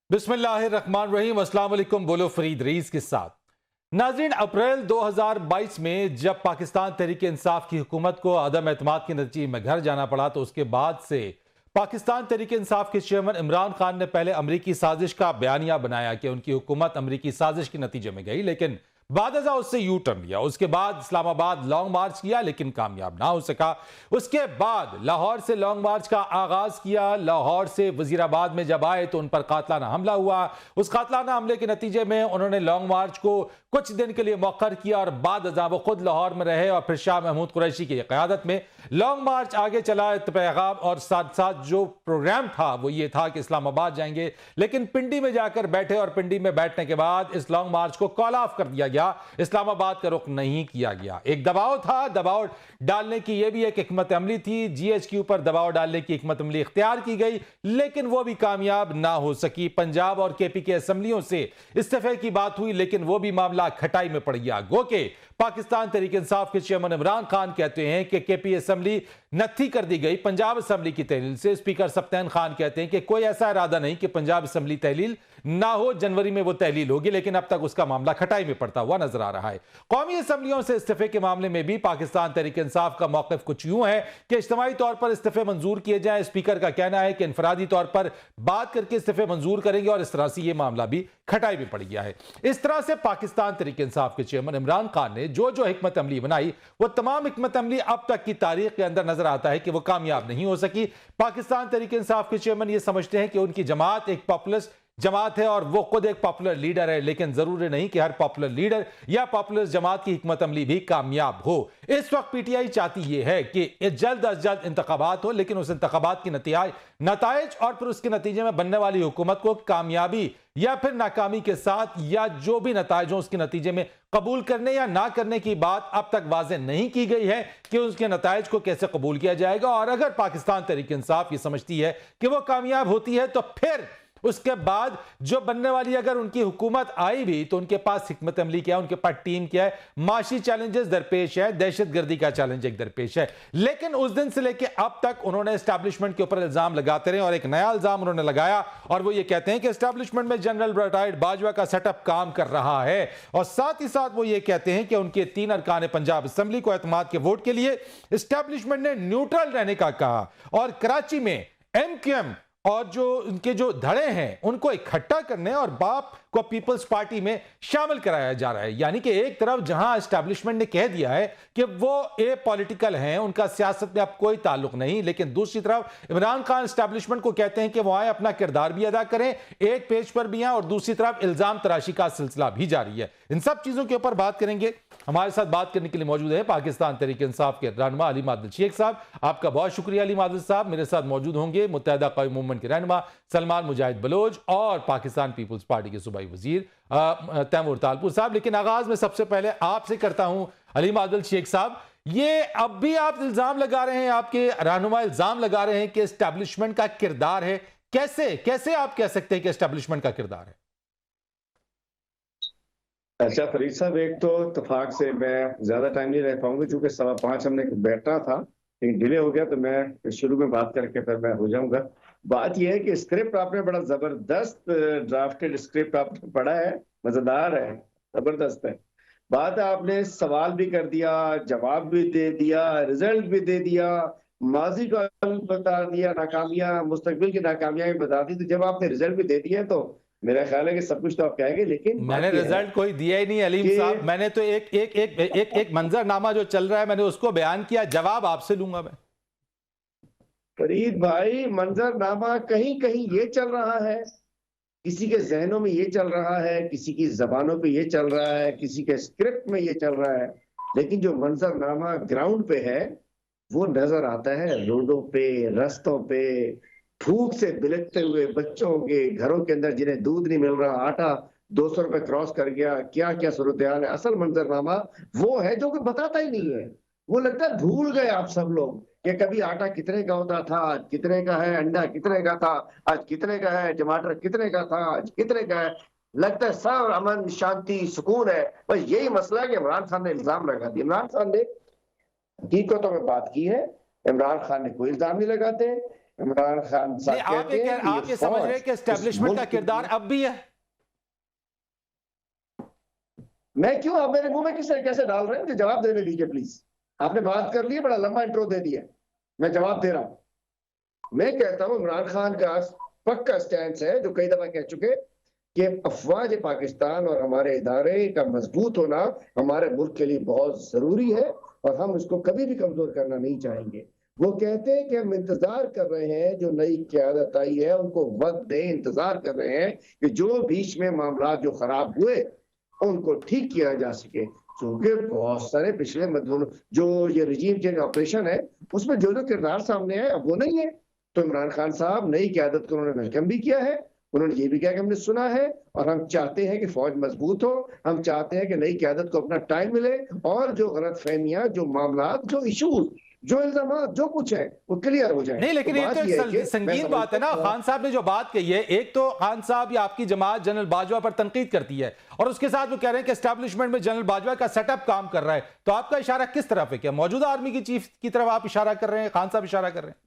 बिस्मिल्लाहिर्रहमानिर्रहीम। अस्सलाम वालेकुम। बोलो फरीद रईस के साथ। नाज़रीन, अप्रैल 2022 में जब पाकिस्तान तहरीक इंसाफ की हुकूमत को अदम एतमाद के नतीजे में घर जाना पड़ा तो उसके बाद से पाकिस्तान तहरीक इंसाफ के चेयरमैन इमरान खान ने पहले अमरीकी साजिश का बयानिया बनाया कि उनकी हुकूमत अमरीकी साजिश के नतीजे में गई, लेकिन बाद उससे यू टर्न लिया। उसके बाद इस्लामाबाद लॉन्ग मार्च किया लेकिन कामयाब ना हो सका। उसके बाद लाहौर से लॉन्ग मार्च का आगाज किया। लाहौर से वजीराबाद में जब आए तो उन पर कातलाना हमला हुआ। उस कातलाना हमले के नतीजे में उन्होंने लॉन्ग मार्च को कुछ दिन के लिए मौखर किया और बाद वो खुद लाहौर में रहे और फिर शाह महमूद कुरैशी की क़यादत में लॉन्ग मार्च आगे चला। पैगाम और साथ साथ जो प्रोग्राम था वो ये था कि इस्लामाबाद जाएंगे, लेकिन पिंडी में जाकर बैठे और पिंडी में बैठने के बाद इस लॉन्ग मार्च को कॉल ऑफ कर दिया गया। इस्लामाबाद का रुख नहीं किया गया। एक दबाव था, दबाव डालने की यह भी एक हिकमत अमली थी। जीएचक्यू पर दबाव डालने की हिकमत अमली इख्तियार की गई, लेकिन वो भी कामयाब ना हो सकी। पंजाब और केपी के असम्बलियों से इस्तीफे की बात हुई, लेकिन वो भी मामला खटाई में पड़ गया। गो के पाकिस्तान तहरीक इंसाफ के चेयरमैन इमरान खान कहते हैं कि केपी असम्बली नत्थी कर दी गई पंजाब असम्बली की तहलील से। स्पीकर सप्तान खान कहते हैं कि कोई ऐसा इरादा नहीं कि पंजाब असम्बली तहलील ना हो, जनवरी में वो तहलील होगी, लेकिन अब तक उसका मामला खटाई में पड़ता हुआ नजर आ रहा है। कौमी असम्बलियों से इस्तीफे के मामले में भी पाकिस्तान तहरीक इंसाफ का मौक़िफ़ कुछ यूं है कि इज्तिमाई तौर पर इस्तीफे मंजूर किए जाए। स्पीकर का कहना है कि इनफरादी तौर पर बात करके इस्तीफे मंजूर करेंगे और इस तरह से यह मामला भी खटाई में पड़ गया है। इस तरह से पाकिस्तान तहरीक इंसाफ के चेयरमैन इमरान खान ने जो जो हिकमत अमली बनाई वो तमाम हिकमत अमली अब तक की तारीख के अंदर नजर आता है कि वो कामयाब नहीं हो सकी। पाकिस्तान तहरीक इंसाफ के चेयरमैन ये समझते हैं कि उनकी जमात एक पॉपुलर जमात है और वो खुद एक पॉपुलर लीडर है, लेकिन जरूरी नहीं कि हर पॉपुलर लीडर या पॉपुलर जमात की हिकमत अमली भी कामयाब हो। इस वक्त पीटीआई चाहती यह है कि जल्द अज जल्द इंतखाबात हो, लेकिन उस इंतखाबात की नताइज और फिर उसके नतीजे में बनने वाली हुकूमत को कामयाबी या फिर नाकामी के साथ या जो भी नताइज हो उसके नतीजे में कबूल करने या ना करने की बात अब तक वाज़ेह नहीं की गई है कि उसके नताइज को कैसे कबूल किया जाएगा। और अगर पाकिस्तान तहरीक इंसाफ ये समझती है कि वो कामयाब होती है तो फिर उसके बाद जो बनने वाली अगर उनकी हुकूमत आई भी तो उनके पास हिकमत अमली क्या है, उनके पास टीम क्या है। माशी चैलेंजेस दरपेश है, दहशतगर्दी का चैलेंज एक दरपेश है, लेकिन उस दिन से लेकर अब तक उन्होंने एस्टैब्लिशमेंट के ऊपर इल्जाम लगाते रहे और एक नया इल्जाम उन्होंने लगाया और वो ये कहते हैं कि एस्टैब्लिशमेंट में जनरल रिटायर्ड बाजवा का सेटअप काम कर रहा है। और साथ ही साथ वो ये कहते हैं कि उनके 3 अरकान पंजाब असम्बली को एतमाद के वोट के लिए एस्टैब्लिशमेंट ने न्यूट्रल रहने का कहा और कराची में एमक्यूएम और जो उनके जो धड़े हैं उनको इकट्ठा करने और बाप को पीपल्स पार्टी में शामिल कराया जा रहा है। यानी कि एक तरफ जहां एस्टैब्लिशमेंट ने कह दिया है कि वो ए पॉलिटिकल हैं, उनका सियासत में अब कोई ताल्लुक नहीं, लेकिन दूसरी तरफ इमरान खान एस्टैब्लिशमेंट को कहते हैं कि वो आए अपना किरदार भी अदा करें, एक पेज पर भी आए और दूसरी तरफ इल्जाम तराशी का सिलसिला भी जारी है। इन सब चीजों के ऊपर बात करेंगे। हमारे साथ बात करने के लिए मौजूद है पाकिस्तान तहरीक इंसाफ के रहनुमा अली मादिल शेख साहब। आपका बहुत शुक्रिया अली मादिल साहब। मेरे साथ मौजूद होंगे मुत्तहिदा कौमी मूवमेंट के रहनुमा सलमान मुजाहिद बलोच और पाकिस्तान पीपल्स पार्टी के सूबाई वजीर तैमूर तालपुर साहब। लेकिन आगाज में सबसे पहले आपसे करता हूं अली मादिल शेख साहब, ये अब भी आप इल्जाम लगा रहे हैं, आपके रहनुमा इल्जाम लगा रहे हैं कि एस्टैब्लिशमेंट का किरदार है। कैसे कैसे आप कह सकते हैं कि एस्टैब्लिशमेंट का किरदार है? अच्छा फरीद साहब, एक तो इत्तेफाक से मैं ज्यादा टाइम नहीं रह पाऊंगा क्योंकि 5:15 हमने बैठना था, लेकिन डिले हो गया तो मैं शुरू में बात करके फिर मैं हो जाऊंगा। बात यह है कि स्क्रिप्ट आपने बड़ा जबरदस्त ड्राफ्टेड स्क्रिप्ट आपने पढ़ा है, मजेदार है, जबरदस्त है। बात आपने सवाल भी कर दिया, जवाब भी दे दिया, रिजल्ट भी दे दिया, माजी का बता दिया, नाकामियां मुस्तकबिल की नाकामियां भी बता दी। तो जब आपने रिजल्ट भी दे दिया तो मेरा ख्याल है कि सब कुछ तो आप कहेंगे, लेकिन मैंने रिजल्ट कोई दिया ही नहीं अलीम साहब। मैंने तो एक मंजरनामा जो चल रहा है मैंने उसको बयान किया, जवाब आपसे लूंगा मैं। फरीद भाई, मंजरनामा कहीं कहीं ये चल रहा है, किसी के जहनों में ये चल रहा है, किसी की जबानों पे ये चल रहा है, किसी के स्क्रिप्ट में ये चल रहा है, लेकिन जो मंजरनामा ग्राउंड पे है वो नजर आता है रोडों पे, रस्तों पे, भूख से बिलखते हुए बच्चों के घरों के अंदर जिन्हें दूध नहीं मिल रहा, आटा 200 रुपए क्रॉस कर गया, क्या क्या सूरत हाल है। असल मंजरनामा वो है जो कोई बताता ही नहीं है। वो लगता है भूल गए आप सब लोग कि कभी आटा कितने का होता था, आज कितने का है, अंडा कितने का था, आज कितने का है, टमाटर कितने का था, आज कितने का है। लगता है सब अमन शांति सुकून है। बस यही मसला है कि इमरान खान ने इल्जाम लगा दिया। इमरान खान ने हकीकतों में बात की है, इमरान खान ने कोई इल्जाम नहीं लगाते। इमरान खान साहब आप कहते हैं कि आप ये समझ रहे हैं कि इस एस्टेब्लिशमेंट का मुल्क के किरदार लिए- अब भी है? मैं क्यों, आप मेरे मुंह में किस कैसे डाल रहे हैं? मुझे जवाब देने दीजिए प्लीज। आपने बात कर ली है, बड़ा लंबा इंट्रो दे दिया, मैं जवाब दे रहा हूं। मैं कहता हूं इमरान खान का पक्का स्टैंड है, जो कई दफा कह चुके, कि अफवाज पाकिस्तान और हमारे इदारे का मजबूत होना हमारे मुल्क के लिए बहुत जरूरी है, और हम उसको कभी भी कमजोर करना नहीं चाहेंगे। वो कहते हैं कि हम इंतजार कर रहे हैं, जो नई क्यादत आई है उनको वक्त दें, इंतजार कर रहे हैं कि जो बीच में मामला जो खराब हुए उनको ठीक किया जा सके। क्योंकि बहुत सारे पिछले जो ये रजीम चेंज ऑपरेशन है, उसमें जो जो किरदार सामने आए अब वो नहीं है। तो इमरान खान साहब नई क्यादत को उन्होंने वेलकम भी किया है, उन्होंने ये भी कहा कि हमने सुना है और हम चाहते हैं कि फौज मजबूत हो, हम चाहते हैं कि नई क्यादत को अपना टाइम मिले, और जो गलत फहमियां, जो मामला, जो इशूज, जो इल्जाम, जो कुछ है वो क्लियर हो जाए। नहीं, तो लेकिन ये बात तो ये है कि एक संगीन बात है ना। खान साहब ने जो बात कही है, एक तो खान साहब या आपकी जमात जनरल बाजवा पर तनकीद करती है, और उसके साथ वो कह रहे हैं कि एस्टैब्लिशमेंट में जनरल बाजवा का सेटअप काम कर रहा है। तो आपका इशारा किस तरफ है? क्या मौजूदा आर्मी की चीफ की तरफ आप इशारा कर रहे हैं, खान साहब इशारा कर रहे हैं?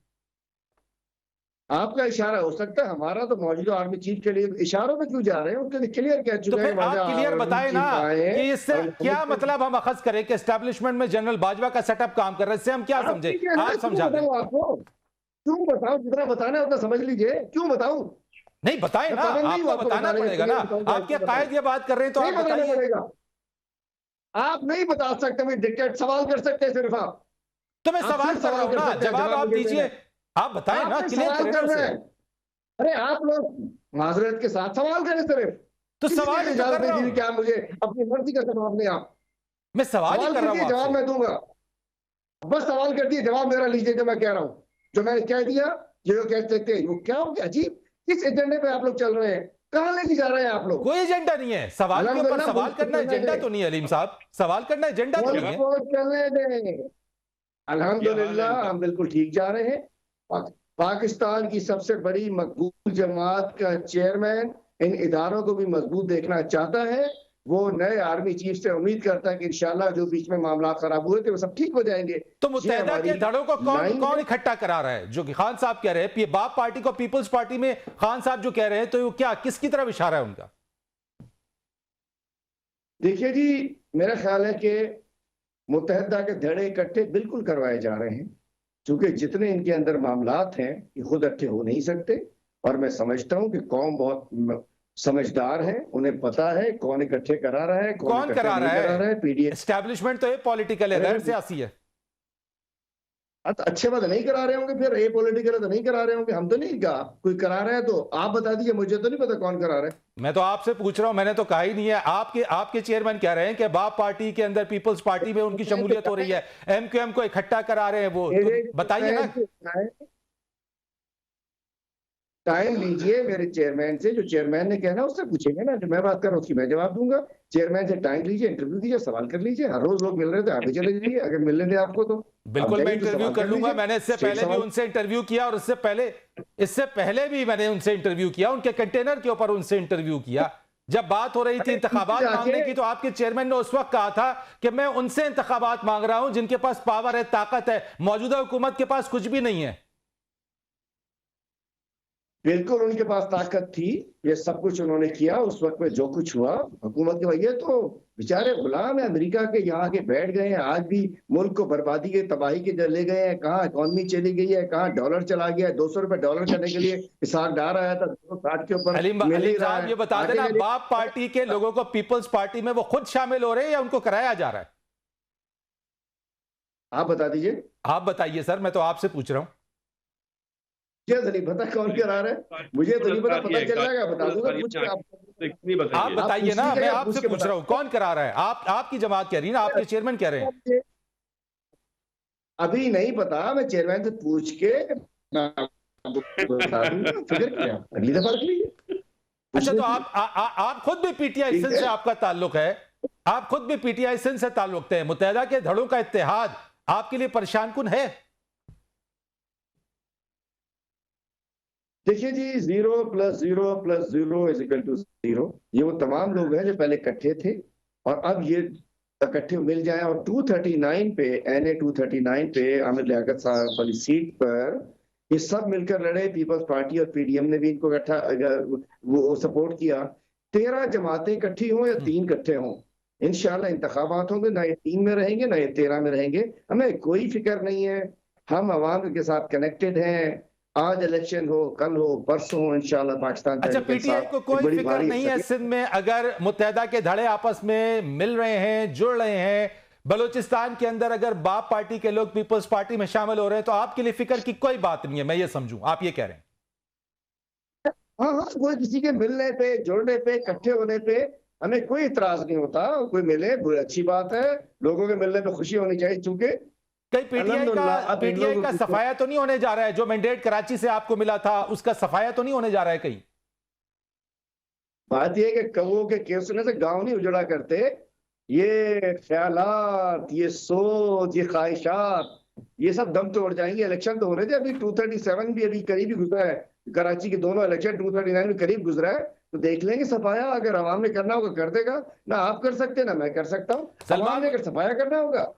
आपका इशारा हो सकता है, हमारा तो मौजूदा आर्मी चीफ के लिए इशारों में क्यों जा रहे हैं? उनके लिए क्लियर कह तो चुके हैं। फिर आप क्लियर बताएं ना कि इससे और क्या मतलब हम अखज करें कि एस्टैब्लिशमेंट में जनरल बाजवा का सेटअप काम कर रहे हैं, इससे हम क्या समझे? आप समझा दें। आपको क्यों बताऊं? जितना बताना है उतना समझ लीजिए। क्यों बताऊं? नहीं बताएं ना, आपको बताना पड़ेगा ना। आपके कायद ये बात कर रहे हैं तो आप बताइए। पड़ेगा। आप नहीं बता सकते, मैं डिक्टेट सवाल कर सकते हैं सिर्फ आप। तो मैं आप सवाल सिर्फ कर रहा हूं ना, सकते हैं, जवाब आप मुझे देना दीजिए। है। आप बताएं ना, आपने क्लियर सवाल करें ना करना उसे। है। अरे आप लोग माजरत के साथ सवाल करें सिर्फ। तो किसी सवाल ने ही तो इजाजत कर रहा नहीं दी हूं। कि आप मुझे अपनी मर्जी का जवाब दें। आप मैं सवाल ही सवाल कर रहा हूं कीजिए, जवाब आपसे। मैं दूंगा। बस सवाल कर दिए, जवाब मेरा लीजिए। जो मैं कह रहा हूँ, जो मैंने कह दिया, ये जो कह सकते हैं, वो क्या हो गया? अजीब, किस एजेंडे पे आप लोग चल रहे हैं? कहां लेके जा रहे हैं आप लोग? कोई एजेंडा नहीं है, सवाल के ऊपर अल्हम्दुलिल्लाह, सवाल मुल्क करना को चलने एजेंडा दें, तो नहीं है अलीम साहब, सवाल करना एजेंडा तो नहीं मुल्क है। को चलने दें। अल्हम्दुलिल्लाह हम बिल्कुल ठीक जा रहे हैं। पाकिस्तान की सबसे बड़ी मकबूल जमात का चेयरमैन इन इदारों को भी मजबूत देखना चाहता है। वो नए आर्मी चीफ से उम्मीद करता है कि इंशाल्लाह जो बीच में मामला खराब हुए थे वो सब ठीक हो जाएंगे। तो ये मुत्तहदा हमारी के धड़ों को कौन लाइन कौन है। इकट्ठा करा रहा है? जो कि खान साहब कह रहे हैं, बाप पार्टी को पीपल्स पार्टी में खान साहब जो कह रहे हैं, तो वो क्या, किसकी तरफ इशारा है उनका? देखिए जी, मेरा ख्याल है कि मुत्तहदा के धड़े इकट्ठे बिल्कुल करवाए जा रहे हैं, क्योंकि जितने इनके अंदर मामलात हैं ये खुद इकट्ठे हो नहीं सकते। और मैं समझता हूं कि कौम बहुत समझदार है, उन्हें पता है कौन इकट्ठे करा रहा है, कौन कौन इकट्ठे करा नहीं रहा करा रहा है? है। पीडीएफ एस्टैब्लिशमेंट तो ये पॉलिटिकल है, गैर सियासी है। अच्छे बात नहीं करा रहे होंगे, फिर ये पॉलिटिकल है तो नहीं करा रहे होंगे। हम तो नहीं कहा, कोई करा रहा है तो आप बता दीजिए, मुझे तो नहीं पता कौन करा रहा है। मैं तो आपसे पूछ रहा हूं, मैंने तो कहा ही नहीं है। आपके चेयरमैन कह रहे हैं कि बाप पार्टी के अंदर पीपल्स पार्टी में उनकी शमूलियत हो रही है, एमक्यूएम को इकट्ठा करा रहे हैं वो, तो बताइए ना। टाइम लीजिए मेरे चेयरमैन से, जो चेयरमैन ने कहना उससे पूछेंगे ना। जो मैं बात कर रहा हूँ उसकी मैं जवाब दूंगा। चेयरमैन से टाइम लीजिए, इंटरव्यू दीजिए, सवाल कर लीजिए। हर रोज लोग मिल रहे थे, आगे चले जाइए अगर मिलने दे आपको तो। आप बिल्कुल मैं जाइए तो इंटरव्यू सवाल कर लूंगा। लीजिए। मैंने इससे स्ट्रेट पहले भी सवाल। उनसे इंटरव्यू किया, और इससे पहले भी मैंने उनसे इंटरव्यू किया, उनके कंटेनर के ऊपर उनसे इंटरव्यू किया। जब बात हो रही थी इंतखाबात मांगने की, तो आपके चेयरमैन ने उस वक्त कहा था कि मैं उनसे इंतखाबात मांग रहा हूं जिनके पास पावर है, ताकत है। मौजूदा हुकूमत के पास कुछ भी नहीं है। बिल्कुल उनके पास ताकत थी, ये सब कुछ उन्होंने किया। उस वक्त में जो कुछ हुआ हुकूमत के, ये तो बेचारे गुलाम है अमेरिका के, यहाँ के बैठ गए हैं। आज भी मुल्क को बर्बादी के, तबाही के ले गए हैं। कहाँ इकॉनमी चली गई है, कहाँ डॉलर चला गया है। 200 रुपए डॉलर करने के लिए इसाक डार आया था, 260 के ऊपर मिल ही रहा साहब है। ये बता देना, बाप पार्टी के लोगों को पीपल्स पार्टी में वो खुद शामिल हो रहे हैं या उनको कराया जा रहा है? आप बता दीजिए। आप बताइए सर, मैं तो आपसे पूछ रहा हूं। मुझे तो नहीं पता कौन करा रहा है, मुझे तो नहीं पता। पता चल जाएगा, बता दूंगा। आप बताइए ना, मैं आपसे पूछ रहा हूं कौन करा रहा है। आपकी जमात कह रही है ना, आपके चेयरमैन कह रहे हैं। अभी नहीं पता, मैं चेयरमैन से पूछ के बता दूंगा। फिक्र क्या, अगली दफा रख लीजिए। अच्छा, तो आप खुद भी पीटीआई सिंध से आपका ताल्लुक है, आप खुद भी पीटीआई सिंध से ताल्लुक है। मुत्तहदा के धड़ों का इत्तेहाद आपके लिए परेशान कुन है? देखिए जी, 0 + 0 + 0 = 0। ये वो तमाम लोग हैं जो पहले इकट्ठे थे और अब ये इकट्ठे मिल जाए। और 239 पे NA 239 पे आमिर लियाकत साहब वाली सीट पर ये सब मिलकर लड़े, पीपल्स पार्टी और पीडीएम ने भी इनको इकट्ठा वो सपोर्ट किया। 13 जमातें इकट्ठी हों या 3 इकट्ठे हों, इंशाल्लाह इंतखाबात होंगे, ना ये 3 में रहेंगे ना ये 13 में रहेंगे, हमें कोई फिक्र नहीं है। हम अवाम के साथ कनेक्टेड हैं। आज इलेक्शन हो, कल हो, परसों हो, इंशाल्लाह पाकिस्तान अच्छा, तहरीक पीटीआई इंसाफ को एक कोई बड़ी फिक्र भारी नहीं है सिंध में अगर मुत्तहदा के धड़े आपस में मिल रहे हैं, जुड़ रहे हैं, बलूचिस्तान के अंदर अगर बाप पार्टी के लोग पीपल्स पार्टी में शामिल हो रहे हैं, तो आपके लिए फिक्र की कोई बात नहीं है, मैं ये समझूं, आप ये कह रहे हैं? हाँ हाँ, कोई किसी के मिलने पे, जुड़ने पे, इकट्ठे होने पे हमें कोई इतराज नहीं होता। कोई मिले अच्छी बात है, लोगों के मिलने पे खुशी होनी चाहिए, चूंकि कहीं अल्हम्दुलिल्लाह अब इन पीटीआई लोगों का की सफाया तो नहीं होने जा रहा है? जो मैंडेट कराची से आपको मिला था उसका सफाया तो नहीं होने जा रहा है कहीं? बात यह है कि कौओं के केसने से गांव नहीं उजड़ा करते। ये ख्यालात, ये सोच, ये ख्वाहिशात, ये सब दम तोड़ जाएंगे। इलेक्शन तो हो रहे थे, अभी 237 भी अभी करीब ही गुजरा है। कराची के दोनों इलेक्शन 239 में करीब गुजरा है, तो देख लेंगे सफाया। अगर आवाम ने करना होगा कर देगा, ना आप कर सकते ना मैं कर सकता हूँ। आवाम ने अगर सफाया करना होगा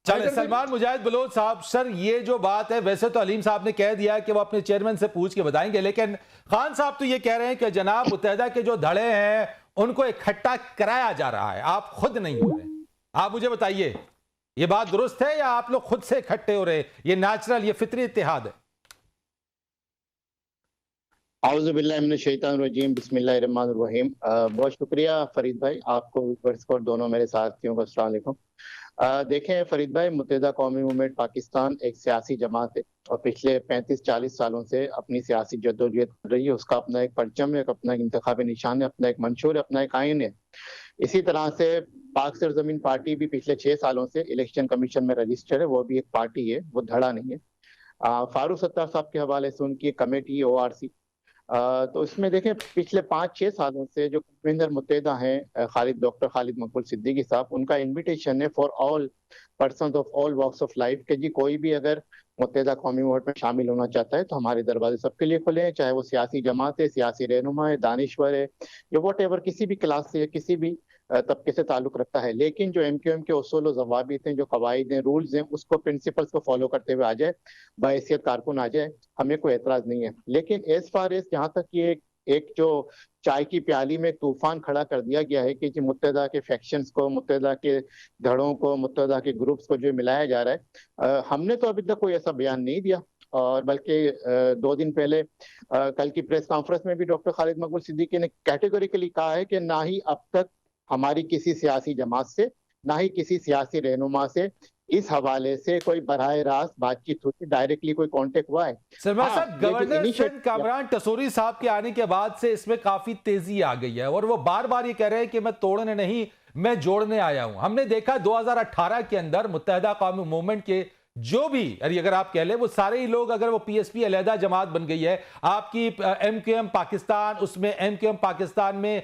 चले, सलमान मुजाहिद बलोच साहब, सर ये जो बात है, वैसे तो अलीम साहब ने कह दिया कि वो अपने चेयरमैन से पूछ के बताएंगे, लेकिन खान साहब तो ये कह रहे हैं कि जनाब मुत्तहदा के जो धड़े हैं उनको इकट्ठा कराया जा रहा है, आप खुद नहीं हो रहे। आप मुझे बताइए, ये बात दुरुस्त है या आप लोग खुद से इकट्ठे हो रहे हैं? ये नेचुरल, ये फितरी इत्तेहाद है? आउज़ुबिल्लाहिमिनश्शैतानिर्रजीम, बिस्मिल्लाहिर्रहमानिर्रहीम। बहुत शुक्रिया फरीद भाई, आपको व्यूअर्स को, दोनों मेरे साथियों को अस्सलाम वालेकुम। देखें फरीद भाई, मुत्तहिदा कौमी मूवमेंट पाकिस्तान एक सियासी जमात है और पिछले 35-40 सालों से अपनी सियासी जद्दोजहद कर रही है। उसका अपना एक परचम है, अपना एक इंतखाबी निशान है, अपना एक मंशूर है, अपना एक आइन है। इसी तरह से पाक सरजमीन पार्टी भी पिछले 6 सालों से इलेक्शन कमीशन में रजिस्टर्ड है, वो भी एक पार्टी है, वो धड़ा नहीं है। फारूक सत्तार साहब के हवाले से उनकी एक कमेटी ORC, तो इसमें देखें पिछले 5-6 सालों से जो कन्वीनर मुत्तहिदा हैं डॉक्टर खालिद मकबूल सिद्दीकी साहब, उनका इनविटेशन है for all persons of all walks of life कि जी कोई भी अगर मुत्तहिदा कौमी मूवमेंट में शामिल होना चाहता है तो हमारे दरवाजे सबके लिए खुले हैं, चाहे वो सियासी जमात है, सियासी रहनुमा है, दानिश्वर है, या वट एवर किसी भी क्लास से, किसी भी तबके से ताल्लुक रखता है। लेकिन जो MQM के उसूल और ज़वाबित हैं, जो कवायद हैं, रूल्स हैं, उसको, प्रिंसिपल्स को फॉलो करते हुए आ जाए, बाहैसियत कारकुन आ जाए, हमें कोई एतराज नहीं है। लेकिन एज फार एज जहाँ तक ये एक जो चाय की प्याली में तूफान खड़ा कर दिया गया है कि जी मुत्तहिदा के फैक्शंस को, मुत्तहिदा के धड़ों को, मुत्तहिदा के ग्रुप्स को जो मिलाया जा रहा है, हमने तो अभी तक कोई ऐसा बयान नहीं दिया। और बल्कि 2 दिन पहले कल की प्रेस कॉन्फ्रेंस में भी डॉक्टर खालिद मकबूल सिद्दीकी ने कैटेगोरिकली कहा है कि ना ही अब तक हमारी किसी सियासी जमात से, ना ही किसी सियासी रहनुमा से इस हवाले से कोई बराह रास्त बातचीत हुई, डायरेक्टली कोई कांटेक्ट हुआ है। सलमान साहब, गवर्नर सिंध कामरान टसूरी साहब के आने के बाद से इसमें काफी तेजी आ गई है और वो बार बार ये कह रहे हैं कि मैं तोड़ने नहीं, मैं जोड़ने आया हूं। हमने देखा 2018 के अंदर मुत्तहिदा कौमी मूवमेंट के जो भी, अगर आप कह ले, वो सारे ही लोग, अगर वो PSP अलहदा जमात बन गई है, आपकी MQM पाकिस्तान, उसमें MQM पाकिस्तान में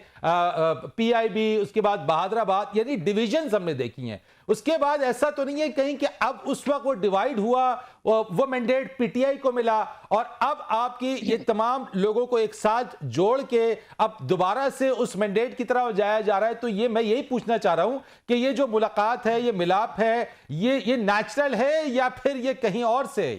PIB, उसके बाद बहादुराबाद, यानी डिविजन हमने देखी हैं। उसके बाद ऐसा तो नहीं है कहीं कि अब उस वक्त वो डिवाइड हुआ, वो मैंडेट PTI को मिला और अब आपकी ये तमाम लोगों को एक साथ जोड़ के अब दोबारा से उस मैंडेट की तरफ जाया जा रहा है। तो ये मैं यही पूछना चाह रहा हूं कि ये जो मुलाकात है, ये मिलाप है, ये नेचुरल है या फिर ये कहीं और से है?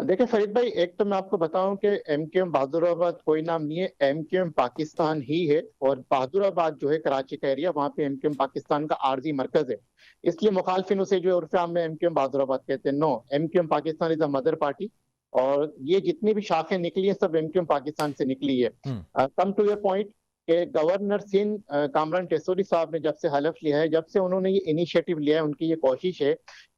देखिए फरीद भाई, एक तो मैं आपको बताऊं कि MQM बहादुराबाद कोई नाम नहीं है, MQM पाकिस्तान ही है। और बहादुराबाद जो है कराची का एरिया, वहां पे MQM पाकिस्तान का आर्जी मरकज है, इसलिए मुखालफिन उसे जो उर्फ आम में MQM बहादुराबाद कहते हैं। No, MQM Pakistan is a mother party और ये जितनी भी शाखें निकली है सब MQM पाकिस्तान से निकली है। कम टू योर पॉइंट कि गवर्नर सिंध कामरान टसूरी साहब ने जब से हलफ लिया है, जब से उन्होंने ये इनिशिएटिव लिया है, उनकी ये कोशिश है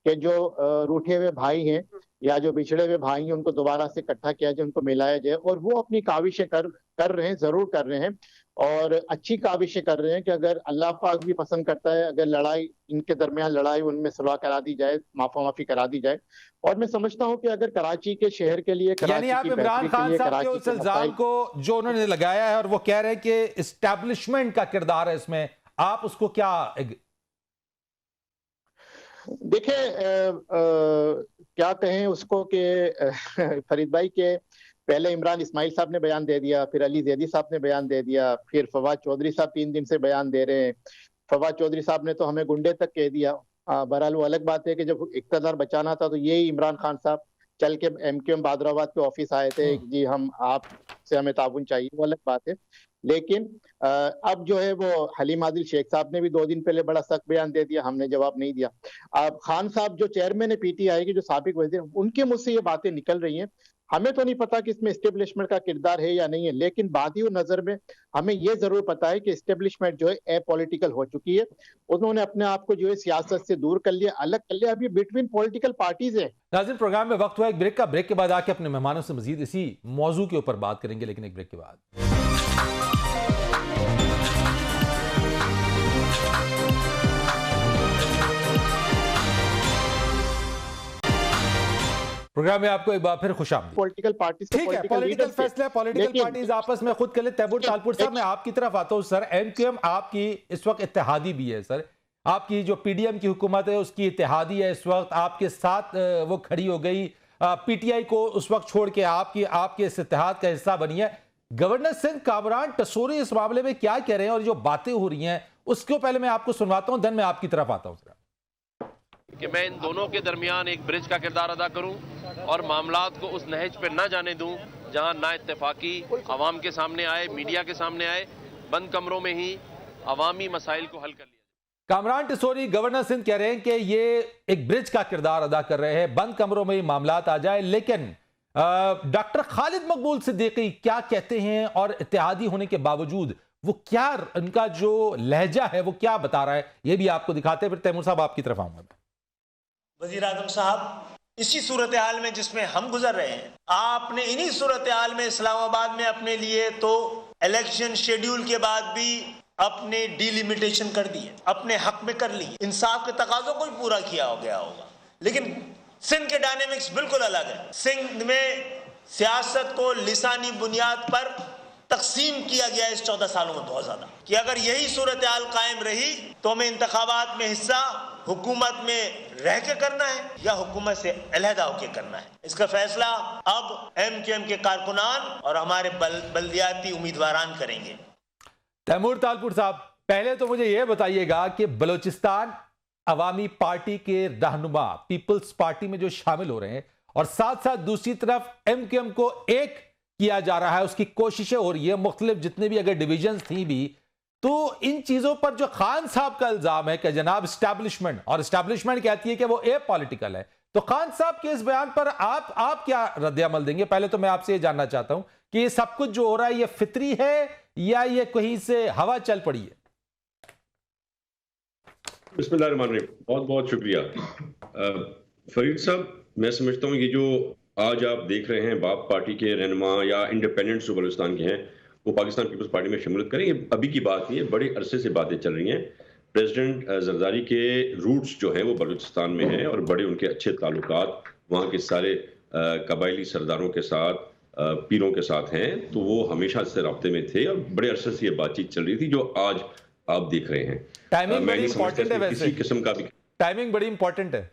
कि जो रूठे हुए भाई हैं या जो बिछड़े हुए भाई हैं उनको दोबारा से इकट्ठा किया जाए, उनको मिलाया जाए। और वो अपनी काविशें कर रहे हैं, जरूर कर रहे हैं, और अच्छी काविशें कर रहे हैं कि अगर अल्लाह पाक भी पसंद करता है, अगर लड़ाई, इनके दरमियान लड़ाई, उनमें सुलह करा दी जाए, माफा माफी करा दी जाए। और मैं समझता हूं कि अगर कराची के शहर के लिए, यानी आप इमरान खान साहब के उस इल्जाम को जो उन्होंने लगाया है और वो कह रहे हैं कि एस्टैब्लिशमेंट का किरदार है इसमें, आप उसको क्या? देखिए क्या कहें उसको कि फरीद भाई के पहले इमरान इस्माइल साहब ने बयान दे दिया, फिर अली जैदी साहब ने बयान दे दिया, फिर फवाद चौधरी साहब 3 दिन से बयान दे रहे हैं। फवाद चौधरी साहब ने तो हमें गुंडे तक कह दिया। बहरहाल वो अलग बात है कि जब इक़्तिदार बचाना था तो यही इमरान खान साहब चल के MQM बादराबाद के ऑफिस आए थे, जी हम आपसे हमें ताउन चाहिए, वो अलग बात है। लेकिन अब जो है वो हलीम आदिल शेख साहब ने भी 2 दिन पहले बड़ा सख्त बयान दे दिया, हमने जवाब नहीं दिया। अब खान साहब जो चेयरमैन है PTI के, जो साबिक वजीर, उनके मुझ से ये बातें निकल रही हैं। हमें तो नहीं पता कि इसमें एस्टेब्लिशमेंट का किरदार है या नहीं है, लेकिन बादी नजर में हमें ये जरूर पता है कि एस्टेब्लिशमेंट जो है अपॉलिटिकल हो चुकी है। उन्होंने अपने आप को जो है सियासत से दूर कर लिया, अलग कर लिया। अभी बिटवीन पॉलिटिकल पार्टीज है। नाज़रीन, प्रोग्राम में वक्त हुआ एक ब्रेक का। ब्रेक के बाद आके अपने मेहमानों से मजीद इसी मौजू के ऊपर बात करेंगे, लेकिन एक ब्रेक के बाद। प्रोग्राम में आपको एक बार फिर खुशामदीद। पॉलिटिकल पार्टी से ठीक है, पॉलिटिकल फैसले पॉलिटिकल पार्टीज आपस में खुद कर ले। तैमूर तालपुर साहब, मैं आपकी तरफ आता हूं सर। MQM आपकी इस वक्त इत्तेहादी भी है सर, आपकी जो PDM की हुकूमत है उसकी इत्तेहादी है इस वक्त, आपके साथ वो खड़ी हो गई। PTI को उस वक्त छोड़ के आपके इस इत्तेहाद का हिस्सा बनी है। गवर्नर सिंध कामरान टसोरी इस मामले में क्या कह रहे हैं और जो बातें हो रही हैं उसको पहले मैं आपको सुनवाता हूं, देन मैं आपकी तरफ आता हूं सर। कि मैं इन दोनों के दरमियान एक ब्रिज का किरदार अदा करूं और मामलात को उस नहज पे ना जाने दूं जहां ना इत्तेफाकी अवाम के सामने आए, मीडिया के सामने आए। बंद कमरों में ही अवामी मसाइल को हल कर लिया। कामरान टसोरी, गवर्नर सिंध कह रहे हैं कि ये एक ब्रिज का किरदार अदा कर रहे हैं, बंद कमरों में ही मामलात आ जाए। लेकिन डॉक्टर खालिद मकबूल सिद्दीकी क्या कहते हैं और इत्तेहादी होने के बावजूद वो क्या, उनका जो लहजा है वो क्या बता रहा है, ये भी आपको दिखाते हैं। फिर तैमूर साहब आपकी तरफ आऊंगा। वजीर आजम साहब, इसी सूरत हाल में जिसमें हम गुजर रहे हैं, आपने इन्हीं सूरत हाल में इस्लामाबाद में अपने लिए तो इलेक्शन शेड्यूल के बाद भी अपने डिलिमिटेशन कर दिए, अपने हक में कर लिए, इंसाफ के तकाजों को भी पूरा किया हो गया होगा। लेकिन सिंध के डायनेमिक्स बिल्कुल अलग है। सिंध में सियासत को लिसानी बुनियाद पर तकसीम किया गया इस 14 सालों में बहुत ज्यादा, कि अगर यही सूरत हाल कायम रही तो हमें इंतखाबात में हिस्सा हुकूमत में रह के करना है या हुकूमत से अलहदा होकर करना है। इसका फैसला अब MQM के कारकुनान और हमारे बल्दियाती उम्मीदवारान करेंगे। तैमूर तालपुर साहब, पहले तो मुझे यह बताइएगा कि बलूचिस्तान अवामी पार्टी के रहनुमा पीपल्स पार्टी में जो शामिल हो रहे हैं और साथ साथ दूसरी तरफ MQM को एक किया जा रहा है, उसकी कोशिशें हो रही है, मुख्तलिफ जितने भी अगर डिविजन्स थी भी, तो इन चीजों पर जो खान साहब का इल्जाम है कि जनाब एस्टैब्लिशमेंट, और एस्टैब्लिशमेंट कहती है कि वो अपॉलिटिकल है, तो खान साहब के इस बयान पर आप क्या रद्द-ए-अमल देंगे? पहले तो मैं आपसे ये जानना चाहता हूं कि ये सब कुछ जो हो रहा है ये फितरी है या ये कहीं से हवा चल पड़ी है? बिस्मिल्लाहिर्रहमानिर्रहीम, बहुत बहुत शुक्रिया फरीद साहब। मैं समझता हूँ ये जो आज आप देख रहे हैं बाप पार्टी के रहनुमा या इंडिपेंडेंट जो बलूचिस्तान के हैं वो पाकिस्तान पीपल्स पार्टी में शमूलियत करें, ये अभी की बात नहीं है, बड़े अरसे से बातें चल रही हैं। प्रेसिडेंट जरदारी के रूट्स जो हैं वो बलूचिस्तान में हैं और बड़े उनके अच्छे ताल्लुकात वहाँ के सारे कबायली सरदारों के साथ, पीरों के साथ हैं, तो वो हमेशा से रब्ते में थे और बड़े अरसे से ये बातचीत चल रही थी जो आज आप देख रहे हैं। टाइमिंग बड़ी इंपॉर्टेंट है, वैसे किस्म का भी टाइमिंग बड़ी इंपॉर्टेंट है।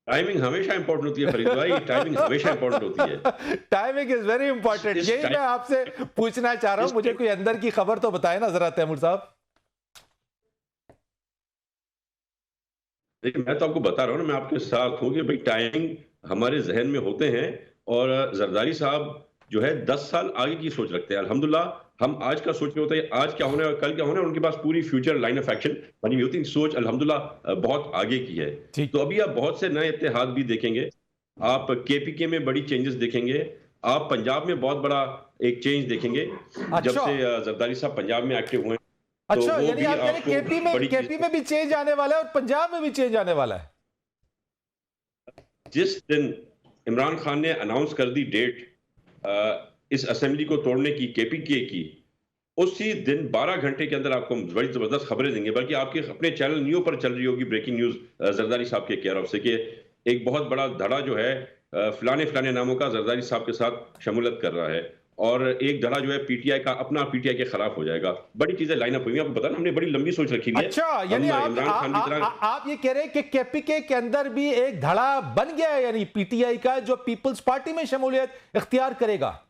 टाइमिंग हमेशा इंपॉर्टेंट होती है फरीद भाई, टाइमिंग हमेशा इंपॉर्टेंट होती है। Timing is very important. यही मैं आपसे पूछना चाह रहा हूं, मुझे कोई अंदर की खबर तो बताए ना जरा तैमूर साहब। देखिए, मैं तो आपको बता रहा हूं ना, मैं आपके साथ हूं कि भाई टाइमिंग हमारे जहन में होते हैं और जरदारी साहब जो है 10 साल आगे की सोच रखते हैं। अल्हम्दुलिल्लाह हम आज का सोच रहे होते हैं आज क्या होना है और कल क्या होना है, उनके पास पूरी फ्यूचर लाइन ऑफ एक्शन बनी हुई होती है। सोच अल्हम्दुलिल्लाह बहुत आगे की है। तो अभी आप बहुत से नए इत्तेहाद भी देखेंगे, आप KPK में बड़ी चेंजेस देखेंगे, आप पंजाब में बहुत बड़ा एक चेंज देखेंगे। जब से जरदारी साहब पंजाब में एक्टिव हुए। अच्छा, यानी आप कह रहे KP में भी चेंज आने वाला है और पंजाब में भी चेंज आने वाला है। जिस दिन इमरान खान ने अनाउंस कर दी डेट इस असेंबली को तोड़ने की, KPK की, उसी दिन 12 घंटे के अंदर आपको बड़ी जबरदस्त खबरें देंगे। बल्कि आपके अपने चैनल न्यू पर चल रही होगी ब्रेकिंग न्यूज जरदारी साहब के केयर ऑफ से कि एक बहुत बड़ा धड़ा जो है फलाने फलाने नामों का जरदारी साहब के साथ शमूलियत कर रहा है और एक धड़ा जो है PTI का अपना PTI के खिलाफ हो जाएगा। बड़ी चीजें लाइन अप हुई हैं, आपको पता ना, हमने बड़ी लंबी सोच रखी है। अच्छा, यानी आप ये कह रहे हैं कि KPK के अंदर भी एक धड़ा बन गया है, यानी PTI का जो पीपल्स पार्टी में शमूलियत इख्तियार करेगा।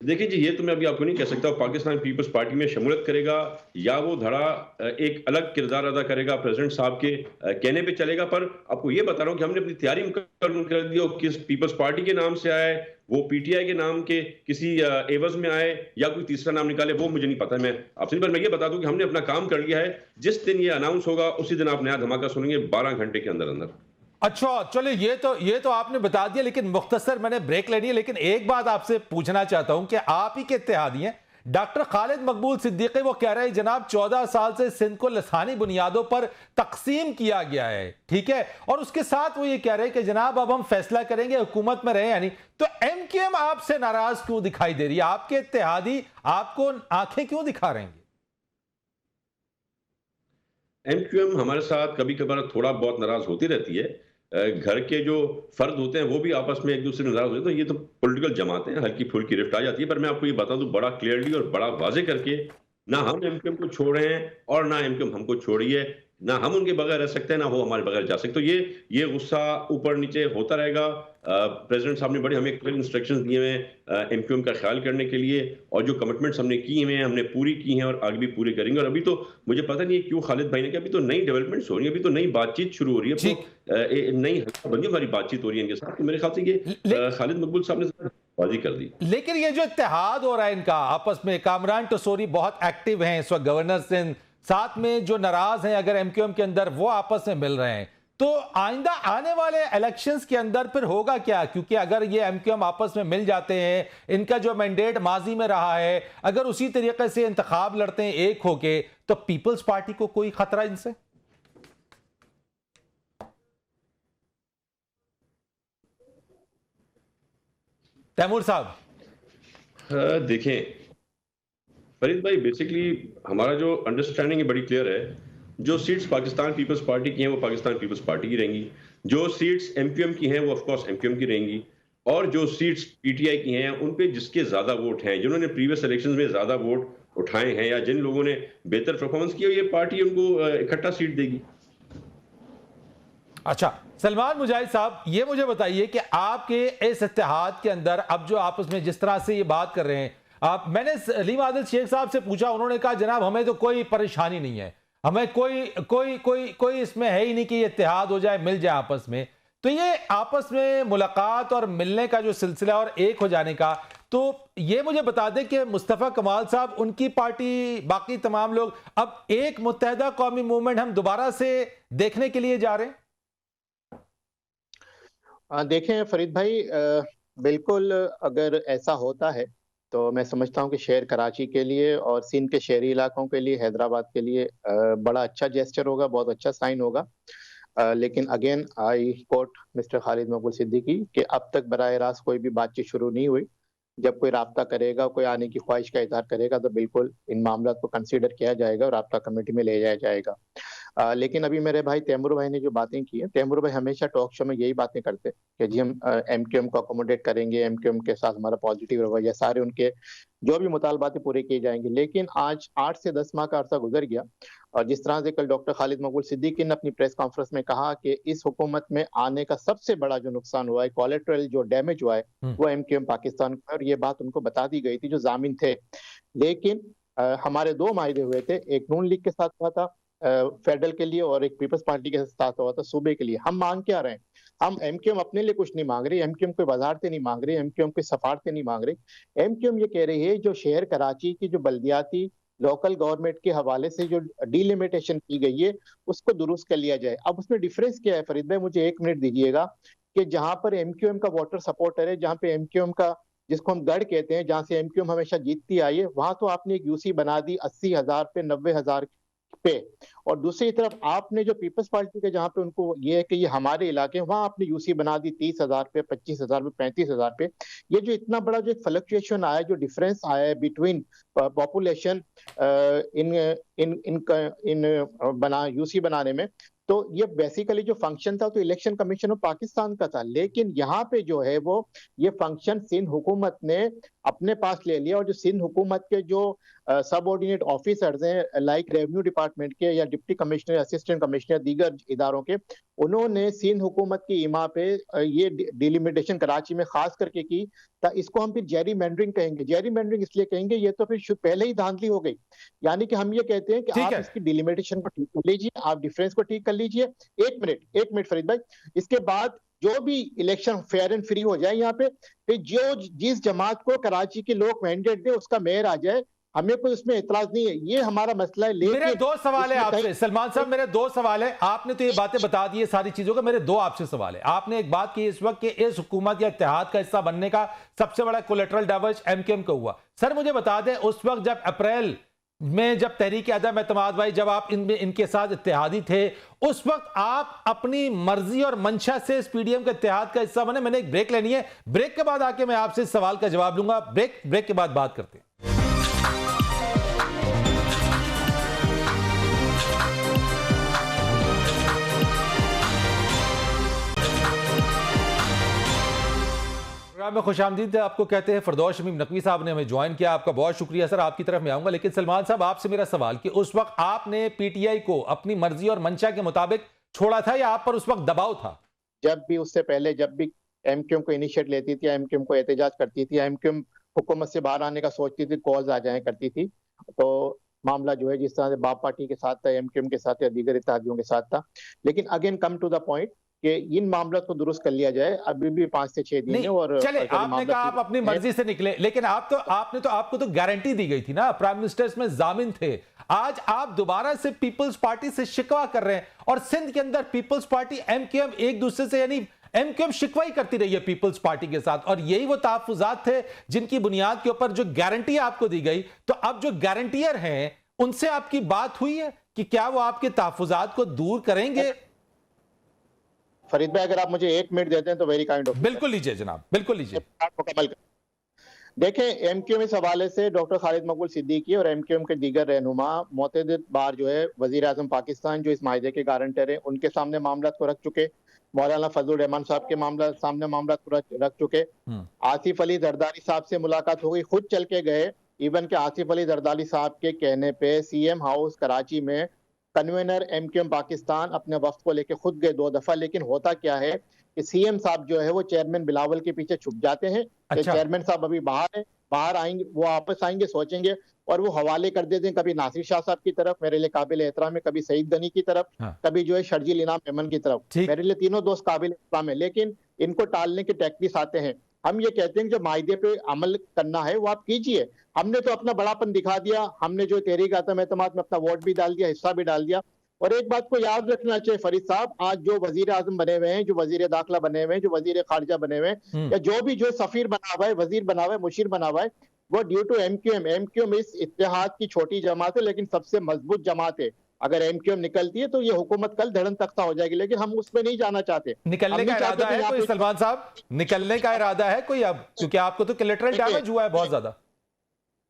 देखिए जी, ये तो मैं अभी आपको नहीं कह सकता पाकिस्तान पीपल्स पार्टी में शमूलियत करेगा या वो धड़ा एक अलग किरदार अदा करेगा, प्रेसिडेंट साहब के कहने पे चलेगा। पर आपको ये बता रहा हूँ कि हमने अपनी तैयारी मुकम्मल कर दी। और किस पीपल्स पार्टी के नाम से आए, वो पीटीआई के नाम के किसी एवज में आए या कोई तीसरा नाम निकाले, वो मुझे नहीं पता। मैं आपसे नहीं, पर मैं ये बता दूं कि हमने अपना काम कर लिया है। जिस दिन ये अनाउंस होगा उसी दिन आप नया धमाका सुनेंगे 12 घंटे के अंदर अंदर। अच्छा चलो, ये तो आपने बता दिया, लेकिन मुख्तसर मैंने ब्रेक लेनी है। लेकिन एक बात आपसे पूछना चाहता हूं कि आप ही के इत्तेहादी हैं डॉक्टर खालिद मकबूल सिद्दीकी, वो कह रहे हैं जनाब 14 साल से सिंध को लसानी बुनियादों पर तकसीम किया गया है, ठीक है, और उसके साथ वो ये कह रहे हैं कि जनाब अब हम फैसला करेंगे हुकूमत में रहे या नहीं। तो एमक्यूएम आपसे नाराज क्यों दिखाई दे रही है? आपके इत्तेहादी आपको आंखें क्यों दिखा रहे हैं? एमक्यूएम हमारे साथ कभी कभार थोड़ा बहुत नाराज होती रहती है। घर के जो फर्द होते हैं वो भी आपस में एक दूसरे से नाराज होते हैं, तो ये तो पॉलिटिकल जमातें हैं, हल्की फुल्की रिफ्ट आ जाती है। पर मैं आपको ये बता दूं बड़ा क्लियरली और बड़ा वाजे करके, ना हम एमक्यूएम को छोड़ रहे हैं और ना एमक्यूएम हमको छोड़ी है। ना हम उनके बगैर रह सकते हैं, ना वो हमारे बगैर जा सकते। तो ये गुस्सा ऊपर नीचे होता रहेगा। प्रेसिडेंट साहब ने बड़े हमें क्लियर इंस्ट्रक्शंस दिए हुए हैं एमक्यूएम का ख्याल करने के लिए, और जो कमिटमेंट्स हमने की हुए हैं हमने पूरी की हैं और आगे भी पूरी करेंगे। और अभी तो मुझे पता नहीं है क्यों खालिद भाई ने कहा, अभी तो नई डेवलपमेंट्स हो रही है, अभी तो नई बातचीत शुरू हो रही है, तो नई बंदियों वाली बातचीत हो रही है इनके साथ। तो मेरे ख्याल से ये खालिद मकबूल साहब ने बाजी कर दी। लेकिन ये जो इत्तेहाद हो रहा है इनका आपस में, कामरान टसोरी बहुत एक्टिव हैं इस वक्त, गवर्नर सिंध साथ में जो नाराज हैं अगर एमक्यूएम के अंदर, वो आपस में मिल रहे हैं। तो आइंदा आने वाले इलेक्शंस के अंदर फिर होगा क्या? क्योंकि अगर ये एमक्यूएम आपस में मिल जाते हैं, इनका जो मैंडेट माजी में रहा है, अगर उसी तरीके से इंतखाब लड़ते हैं एक होके, तो पीपल्स पार्टी को कोई खतरा इनसे? तैमूर साहब देखें फरीद भाई, बेसिकली हमारा जो अंडरस्टैंडिंग है बड़ी क्लियर है। जो सीट्स पाकिस्तान पीपल्स पार्टी की हैं वो पाकिस्तान पीपल्स पार्टी की रहेंगी, जो सीट्स एमक्यूएम की हैं वो ऑफ कोर्स एमक्यूएम की रहेंगी, और जो सीट्स पीटीआई की हैं उन पे जिसके ज्यादा वोट हैं, जिन्होंने प्रीवियस इलेक्शंस में ज्यादा वोट उठाए हैं या जिन लोगों ने बेहतर परफॉर्मेंस किया, ये पार्टी उनको इकट्ठा सीट देगी। अच्छा सलमान मुजाहिद साहब, ये मुझे बताइए कि आपके इस इत्तेहाद के अंदर अब जो आपस में जिस तरह से ये बात कर रहे हैं आप, मैंने सलीम आदिल शेख साहब से पूछा, उन्होंने कहा जनाब हमें तो कोई परेशानी नहीं है, हमें कोई कोई कोई कोई इसमें है ही नहीं कि ये इत्तेहाद हो जाए, मिल जाए आपस में। तो ये आपस में मुलाकात और मिलने का जो सिलसिला और एक हो जाने का, तो ये मुझे बता दें कि मुस्तफ़ा कमाल साहब, उनकी पार्टी, बाकी तमाम लोग अब एक मुत्तहदा कौमी मूवमेंट हम दोबारा से देखने के लिए जा रहे हैं? देखें फरीद भाई, बिल्कुल अगर ऐसा होता है तो मैं समझता हूं कि शहर कराची के लिए और सिंध के शहरी इलाकों के लिए, हैदराबाद के लिए बड़ा अच्छा जेस्चर होगा, बहुत अच्छा साइन होगा। लेकिन again I quote mister Khalid मकबूल सिद्दीकी कि अब तक बराह रास्त कोई भी बातचीत शुरू नहीं हुई। जब कोई राब्ता करेगा, कोई आने की ख्वाहिश का इजहार करेगा, तो बिल्कुल इन मामला को कंसीडर किया जाएगा और राब्ता कमेटी में ले जाया जाएगा। लेकिन अभी मेरे भाई तैमूर भाई ने जो बातें की है, तैमूर भाई हमेशा टॉक शो में यही बातें करते कि जी हम एमक्यूएम को अकोमोडेट करेंगे, एमक्यूएम के साथ हमारा पॉजिटिव रवैया, सारे उनके जो भी मुतालबातें पूरे किए जाएंगे। लेकिन आज 8 से 10 माह का अरसा गुजर गया, और जिस तरह से कल डॉक्टर खालिद मकबूल सिद्दीकी ने अपनी प्रेस कॉन्फ्रेंस में कहा कि इस हुकूमत में आने का सबसे बड़ा जो नुकसान हुआ है, कोलेटरल जो डैमेज हुआ है, वो एमक्यूएम पाकिस्तान का, और ये बात उनको बता दी गई थी जो जामिन थे। लेकिन हमारे 2 मायदे हुए थे, एक नून लीग के साथ हुआ था फेडरल के लिए, और एक पीपल्स पार्टी के साथ हुआ था सूबे के लिए। हम मांग क्या रहे हैं? हम एमक्यूएम अपने लिए कुछ नहीं मांग रही, एमक्यूएम कोई वजारतें नहीं मांग रही, एमक्यूएम कोई सफारतें नहीं मांग रही। एमक्यूएम ये कह रही है जो शहर कराची की जो बल्दियाती लोकल गवर्नमेंट के हवाले से जो डिलिमिटेशन की गई है उसको दुरुस्त कर लिया जाए। अब उसमें डिफरेंस क्या है फरीद भाई, मुझे 1 मिनट दीजिएगा, कि जहां पर एमक्यूएम का वोटर सपोर्टर है, जहां पे एमक्यूएम का, जिसको हम गढ़ कहते हैं, जहां से एमक्यूएम हमेशा जीतती आई है, वहां तो आपने एक यूसी बना दी 80,000 पे, 90,000 पे। और दूसरी तरफ आपने जो पीपल्स पार्टी के, जहां पे उनको ये है कि ये हमारे इलाके, वहां आपने यूसी बना दी 30,000 पे, 25,000 पे, 35,000 पे। ये जो इतना बड़ा जो फ्लक्चुएशन आया, जो डिफरेंस आया है बिटवीन पॉपुलेशन इन इन इन इन बना यूसी बनाने में, तो ये बेसिकली जो फंक्शन था तो इलेक्शन कमीशन ऑफ पाकिस्तान का था। लेकिन यहाँ पे जो है वो ये फंक्शन सिंध हुकूमत ने अपने पास ले लिया, और जो सिंध हुकूमत के जो सबऑर्डिनेट ऑफिसर्स हैं लाइक रेवेन्यू डिपार्टमेंट के या डिप्टी कमिश्नर, असिस्टेंट कमिश्नर, दीगर इदारों के, उन्होंने सिंध हुकूमत की इमा पे ये डिलिमिटेशन कराची में खास करके की। तो इसको हम फिर जेरी मैंडरिंग कहेंगे। जेरी मैंडरिंग इसलिए कहेंगे, ये तो फिर पहले ही धांधली हो गई। यानी कि हम ये कहते हैं कि आप इसकी डिलिमिटेशन को ठीक कर लीजिए, आप डिफरेंस को ठीक कर लीजिए। एक मिनट फरीद भाई, इसके बाद जो भी इलेक्शन फेयर एंड फ्री हो जाए यहाँ पे, फिर जो जिस जमात को कराची के लोग मैंडेट दे उसका मेयर आ जाए, हमें कोई उसमें इतराज नहीं है। ये हमारा मसला है। लेकिन मेरे 2 सवाल है आपसे सलमान साहब, मेरे 2 सवाल है। आपने तो ये बातें बता दी है सारी चीजों का, मेरे 2 आपसे सवाल है। आपने एक बात की इस वक्त कि इस हुकूमत या इत्तेहाद का हिस्सा बनने का सबसे बड़ा कोलेटरल डैमेज एमकेएम का हुआ। सर मुझे बता दें, उस वक्त जब अप्रैल में जब तहरीक अदम एतमाद भाई, जब आप इनके साथ इत्तेहादी थे, उस वक्त आप अपनी मर्जी और मंशा से इस पीडीएम के इत्तेहाद का हिस्सा बने। मैंने एक ब्रेक लेनी है, ब्रेक के बाद आके मैं आपसे इस सवाल का जवाब लूंगा। ब्रेक के बाद बात करते हैं। में खुशामदीद आपको कहते हैं। फरदौस शमीम नकवी साहब ने हमें ज्वाइन किया, आपका बहुत शुक्रिया सर। आपकी तरफ में आऊंगा, लेकिन सलमान साहब आपसे मेरा सवाल कि उस वक्त आपने पीटीआई को अपनी मर्जी और मंशा के मुताबिक छोड़ा था या आप पर उस वक्त दबाव था? जब भी उससे पहले जब भी एमक्यूएम को इनिशिएट लेती थी, एमक्यूएम को एहतजाज करती थी, एमक्यूएम हुकूमत से बाहर आने का सोचती थी, कॉल्स आ जाया करती थी, तो मामला जो है जिस तरह से बाप पार्टी के साथ था, एमक्यूएम के साथ या दीगर इत्तेहादियों के साथ था। लेकिन again come to the point कि इन मामलों को दुरुस्त कर लिया जाए। अभी भी 5 से 6 दिन है। और चले, आपने कहा आप अपनी मर्जी से निकले, लेकिन आपको तो गारंटी दी गई थी ना, प्राइम मिनिस्टर इसमें जामिन थे। आज आप दोबारा से पीपल्स पार्टी से शिकवा कर रहे हैं, और सिंध के अंदर पीपल्स पार्टी एमकेएम एक दूसरे से, यानी एमकेएम शिकवा ही करती रही है पीपल्स पार्टी के साथ, और यही वो तहफ्फुजात थे जिनकी बुनियाद के ऊपर जो गारंटी आपको दी गई। तो अब जो गारंटियर हैं उनसे आपकी बात हुई है कि क्या वो आपके तहफ्फुजात को दूर करेंगे? फरीद भाई, अगर आप मुझे 1 मिनट देते हैं तो वेरी काइंड ऑफ। बिल्कुल लीजिए जनाब, बिल्कुल लीजिए। मुकम्मल कर। देखें, एमक्यूएम इस हवाले से डॉक्टर खालिद मकबूल सिद्दीकी और एमक्यूएम के दीगर रहनुमा मुतअद्दिद बार जो है वजीर आजम पाकिस्तान जो इस माहिदे के गारंटर हैं, उनके सामने मामला को रख चुके। मौलाना फजलुर रहमान साहब के सामने मामला को रख चुके। आसिफ अली जरदारी साहब से मुलाकात हो गई, खुद चल के गए। इवन के आसिफ अली जरदारी साहब के कहने पे सीएम हाउस कराची में कन्वेनर एमक्यूएम पाकिस्तान अपने वक्त को लेके खुद गए 2 दफा। लेकिन होता क्या है कि सीएम साहब जो है वो चेयरमैन बिलावल के पीछे छुप जाते हैं। अच्छा। चेयरमैन साहब अभी बाहर है, बाहर आएंगे, वो वापस आएंगे, सोचेंगे, और वो हवाले कर देते हैं कभी नासिर शाह साहब की तरफ, मेरे लिए काबिल एहतराम है, कभी सईद गनी की तरफ, कभी जो है शर्जील इनाम मेमन की तरफ। मेरे लिए तीनों दोस्त काबिल एहतराम है, लेकिन इनको टालने के टैक्टिक्स आते हैं। हम ये कहते हैं कि जो माहिदे पे अमल करना है वो आप कीजिए। हमने तो अपना बड़ापन दिखा दिया, हमने जो तहरीक अदम एतमाद में अपना वोट भी डाल दिया, हिस्सा भी डाल दिया। और एक बात को याद रखना चाहिए फरीद साहब, आज जो वजीर आजम बने हुए हैं, जो वजीर दाखिला बने हुए हैं, जो वजीर खारजा बने हुए हैं, या जो भी जो सफीर बना हुआ है, वजीर बना हुआ है, मुशीर बना हुआ है, वो ड्यू टू एमक्यूएम। एमक्यूएम इस इत्तेहाद की छोटी जमात है लेकिन सबसे मजबूत जमात है। अगर एमक्यूएम निकलती है तो ये हुकूमत कल धड़न तख्ता हो जाएगी, लेकिन हम उसमें नहीं जाना चाहते। निकलने का इरादा है कोई सलमान साहब? निकलने का इरादा है कोई अब? क्योंकि आपको तो कोलैटरल डैमेज हुआ है बहुत ज्यादा।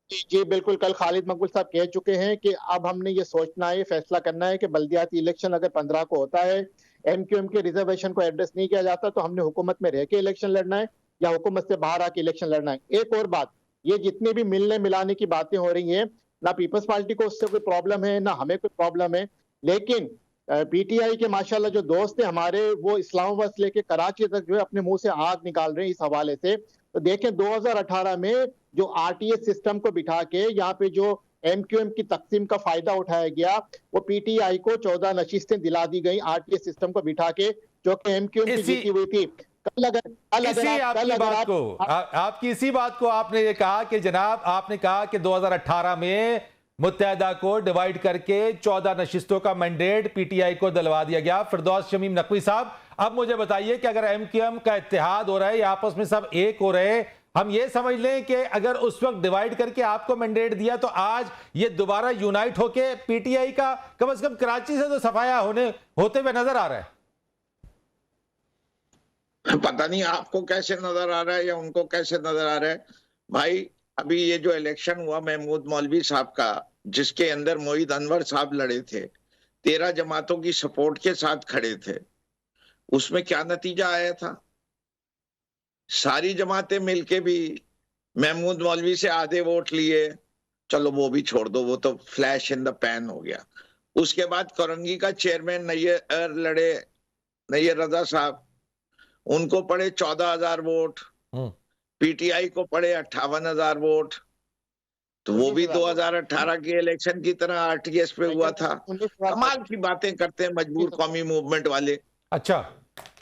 जी बिल्कुल, कल खालिद मकबूल साहब कह चुके हैं कि अब हमने ये सोचना है, फैसला करना है कि बल्दियाती इलेक्शन अगर 15 को होता है, एमक्यूएम के रिजर्वेशन को एड्रेस नहीं किया जाता, तो हमने हुकूमत में रह के इलेक्शन लड़ना है या हुकूमत से बाहर आके इलेक्शन लड़ना है। एक और बात, ये जितनी भी मिलने मिलाने की बातें हो रही हैं, ना पीपल्स पार्टी को उससे कोई प्रॉब्लम है ना हमें कोई प्रॉब्लम है, लेकिन पीटीआई के माशाल्लाह जो दोस्त हैं हमारे, वो इस्लामाबाद से लेके कराची तक जो है अपने मुंह से आग निकाल रहे हैं इस हवाले से। तो देखें, 2018 में जो आरटीएस सिस्टम को बिठा के यहाँ पे जो एमक्यूएम की तकसीम का फायदा उठाया गया, वो पीटीआई को 14 नशिस्तें दिला दी गई आरटीएस सिस्टम को बिठा के, जो कि एमक्यूएम की जीती हुई थी। आपकी इसी बात को आपने ये कहा कि जनाब, आपने कहा कि 2018 में मुत्तहदा को डिवाइड करके 14 नशिस्तों का मैंडेट पीटीआई को दिलवा दिया गया। फिरदौस शमीम नकवी साहब, अब मुझे बताइए कि अगर एमक्यूएम का इत्तेहाद हो रहा है या आपस में सब एक हो रहे, हम ये समझ लें कि अगर उस वक्त डिवाइड करके आपको मैंडेट दिया तो आज ये दोबारा यूनाइट होके पीटीआई का कम से कम कराची से तो सफाया होते हुए नजर आ रहा है? पता नहीं आपको कैसे नजर आ रहा है या उनको कैसे नजर आ रहा है। भाई, अभी ये जो इलेक्शन हुआ महमूद मौलवी साहब का, जिसके अंदर मोईद अनवर साहब लड़े थे, 13 जमातों की सपोर्ट के साथ खड़े थे, उसमें क्या नतीजा आया था? सारी जमातें मिलके भी महमूद मौलवी से आधे वोट लिए, चलो वो भी छोड़ दो, वो तो फ्लैश इन द पैन हो गया। उसके बाद कोरंगी का चेयरमैन नैयर लड़े, नैयर रजा साहब, उनको पड़े 14,000 वोट, पीटीआई को पड़े 58,000 वोट। तो वो भी 2018 के इलेक्शन की तरह आरटीएस पे हुआ था। कमाल की बातें करते हैं मजबूर कौमी मूवमेंट वाले। अच्छा,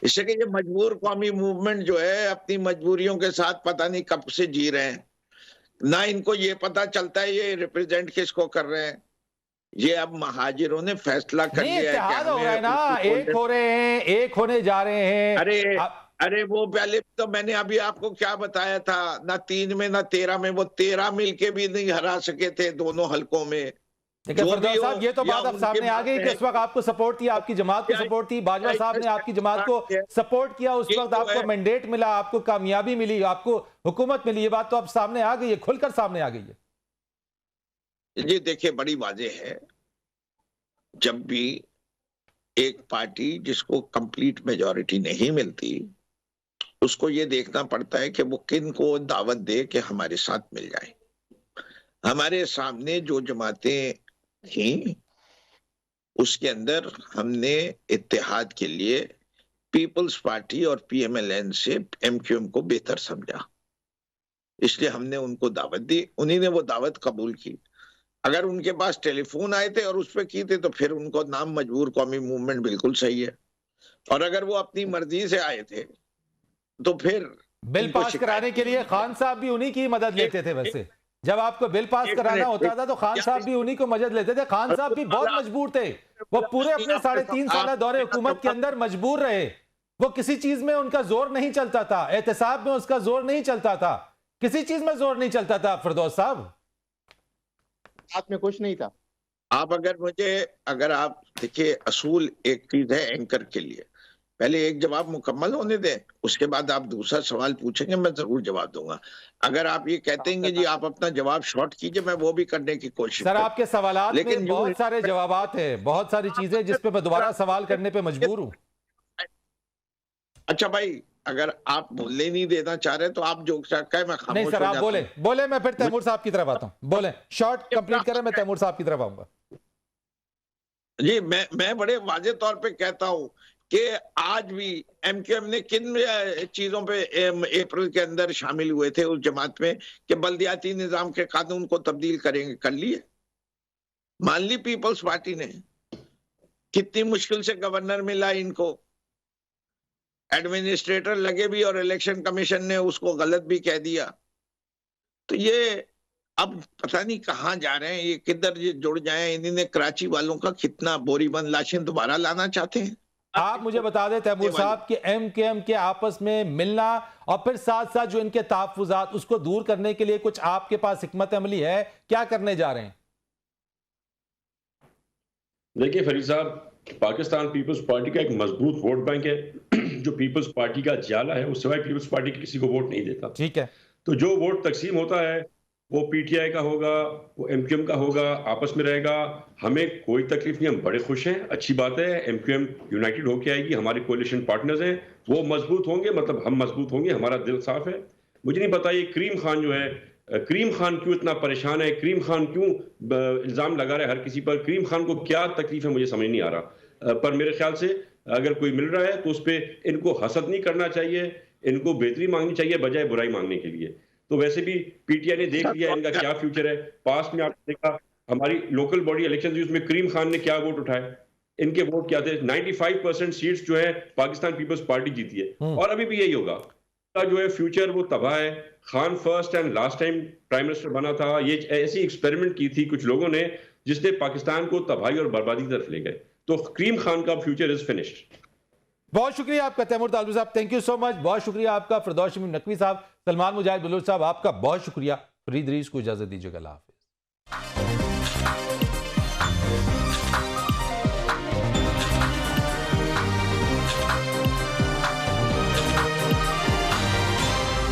इससे कि ये मजबूर कौमी मूवमेंट जो है अपनी मजबूरियों के साथ पता नहीं कब से जी रहे हैं, ना इनको ये पता चलता है ये रिप्रेजेंट किसको कर रहे हैं। ये अब महाजिरों ने फैसला कर लिया है कि इत्तेहाद हो हमें गए ना, एक हो रहे हैं, एक होने जा रहे हैं। अरे वो पहले तो मैंने अभी आपको क्या बताया था, ना 3 में ना 13 में, वो 13 मिलके भी नहीं हरा सके थे दोनों हलकों में। लेकिन फरदौस साहब, ये तो बात अब सामने आ गई कि उस वक्त आपको सपोर्ट थी, आपकी जमात को सपोर्ट थी, बाजवा साहब ने आपकी जमात को सपोर्ट किया, उस वक्त आपको मैंडेट मिला, आपको कामयाबी मिली, आपको हुकूमत मिली। ये बात तो अब सामने आ गई है, खुलकर सामने आ गई है। जी देखिए, बड़ी वाज़ेह है, जब भी एक पार्टी जिसको कंप्लीट मेजॉरिटी नहीं मिलती, उसको ये देखना पड़ता है कि वो किन को दावत दे कि हमारे साथ मिल जाए। हमारे सामने जो जमातें थी उसके अंदर हमने इत्तेहाद के लिए पीपल्स पार्टी और पीएमएलएन से एमक्यूएम को बेहतर समझा, इसलिए हमने उनको दावत दी, उन्हीं ने वो दावत कबूल की। अगर उनके पास टेलीफोन आए थे और उस पर की थे तो फिर उनको नाम मजबूर कौमी मूवमेंट बिल्कुल सही है, और अगर वो अपनी मर्जी से आए थे तो फिर बिल पास कराने के लिए खान साहब भी उन्हीं की मदद लेते थे। वैसे जब आपको बिल पास कराना होता था तो खान साहब भी उन्हीं को मदद लेते थे। खान साहब भी बहुत मजबूर थे, वो पूरे अपने 3.5 साल दौरे हुकूमत के अंदर मजबूर रहे। वो किसी चीज में उनका जोर नहीं चलता था, एहतसाब में उसका जोर नहीं चलता था, किसी चीज में जोर नहीं चलता था। फरदौस साहब, हाथ में कुछ नहीं था। अगर आप देखिए, असूल एक चीज है एंकर के लिए, पहले एक जवाब मुकम्मल होने दें, उसके बाद आप दूसरा सवाल पूछेंगे, मैं जरूर जवाब दूंगा। अगर आप ये कहते हैं जी आप अपना जवाब शॉर्ट कीजिए, मैं वो भी करने की कोशिश सर आपके सवालात लेकिन में बहुत सारे जवाबात हैं, बहुत सारी चीजें जिस पे मैं दोबारा सवाल करने पे मजबूर हूं। अच्छा भाई, अगर आप बोलने नहीं देना चाह रहे तो आप जो कहे मैं खामोश नहीं सर, आप बोले मैं फिर तैमूर साहब की तरफ आता हूं। बोले, शॉर्ट कंप्लीट करें, मैं तैमूर साहब की तरफ आऊंगा। जी मैं बड़े वाजे तौर पे कहता हूं कि आज भी एमक्यूएम ने किन चीजों पे अप्रैल के अंदर शामिल हुए थे उस जमात में कि बल्दियाती निजाम के कानून को तब्दील करेंगे, कर लिए, मान ली पीपल्स पार्टी ने। कितनी मुश्किल से गवर्नर मिला इनको, एडमिनिस्ट्रेटर लगे भी और इलेक्शन कमीशन ने उसको गलत भी कह दिया। तो ये अब पता नहीं कहां जा रहे हैं, ये किधर जुड़ जाए। इन्होंने कराची वालों का कितना बोरीबंद लाशें दोबारा लाना चाहते हैं। आप मुझे बता दें तैमूर साहब कि एमकेएम के आपस में मिलना और फिर साथ साथ जो इनके तहफ्फुज़ात उसको दूर करने के लिए कुछ आपके पास हिकमत अमली है, क्या करने जा रहे हैं? देखिए फरीद साहब, पाकिस्तान पीपल्स पार्टी का एक मजबूत वोट बैंक है जो पीपल्स पार्टी का जाला है, उस सिवाय पीपल्स पार्टी किसी को वोट नहीं देता। ठीक है, तो जो वोट तकसीम होता है वो पीटीआई का होगा, वो एमक्यूएम का होगा, आपस में रहेगा। हमें कोई तकलीफ नहीं, हम बड़े खुश हैं, अच्छी बात है। एमक्यूएम यूनाइटेड होके आएगी, हमारे कोalition पार्टनर्स हैं, वो मजबूत होंगे, मतलब हम मजबूत होंगे, हमारा दिल साफ है। मुझे नहीं पता ये करीम खान जो है, करीम खान क्यों इतना परेशान है, करीम खान क्यों इल्जाम लगा रहा है हर किसी पर, करीम खान को क्या तकलीफ है मुझे समझ नहीं आ रहा। पर मेरे ख्याल से अगर कोई मिल रहा है तो उस पर इनको हसद नहीं करना चाहिए, इनको बेहतरी मांगनी चाहिए बजाय बुराई मांगने के लिए। तो वैसे भी पीटीआई ने देख लिया इनका क्या फ्यूचर है। पास्ट में आपने देखा हमारी लोकल बॉडी इलेक्शन थी, उसमें करीम खान ने क्या वोट उठाए, इनके वोट क्या थे। 95% सीट्स जो है पाकिस्तान पीपल्स पार्टी जीती है, और अभी भी यही होगा। जो है फ्यूचर वो तबाह है। Khan first and last time prime minister बना था, ये ऐसी एक्सपेरिमेंट की थी कुछ लोगों ने जिसने पाकिस्तान को तबाही और बर्बादी की तरफ ले गए। तो करीम खान का फ्यूचर इज फिनिश्ड। बहुत शुक्रिया आपका तैमूर तालबी साहब, थैंक यू सो मच। बहुत शुक्रिया आपका फरदौस शमीम नकवी साहब, सलमान मुजाहिद बलूच साहब, आपका बहुत शुक्रिया। फरीद रईस को इजाजत दीजिएगा, अल्लाह हाफिज।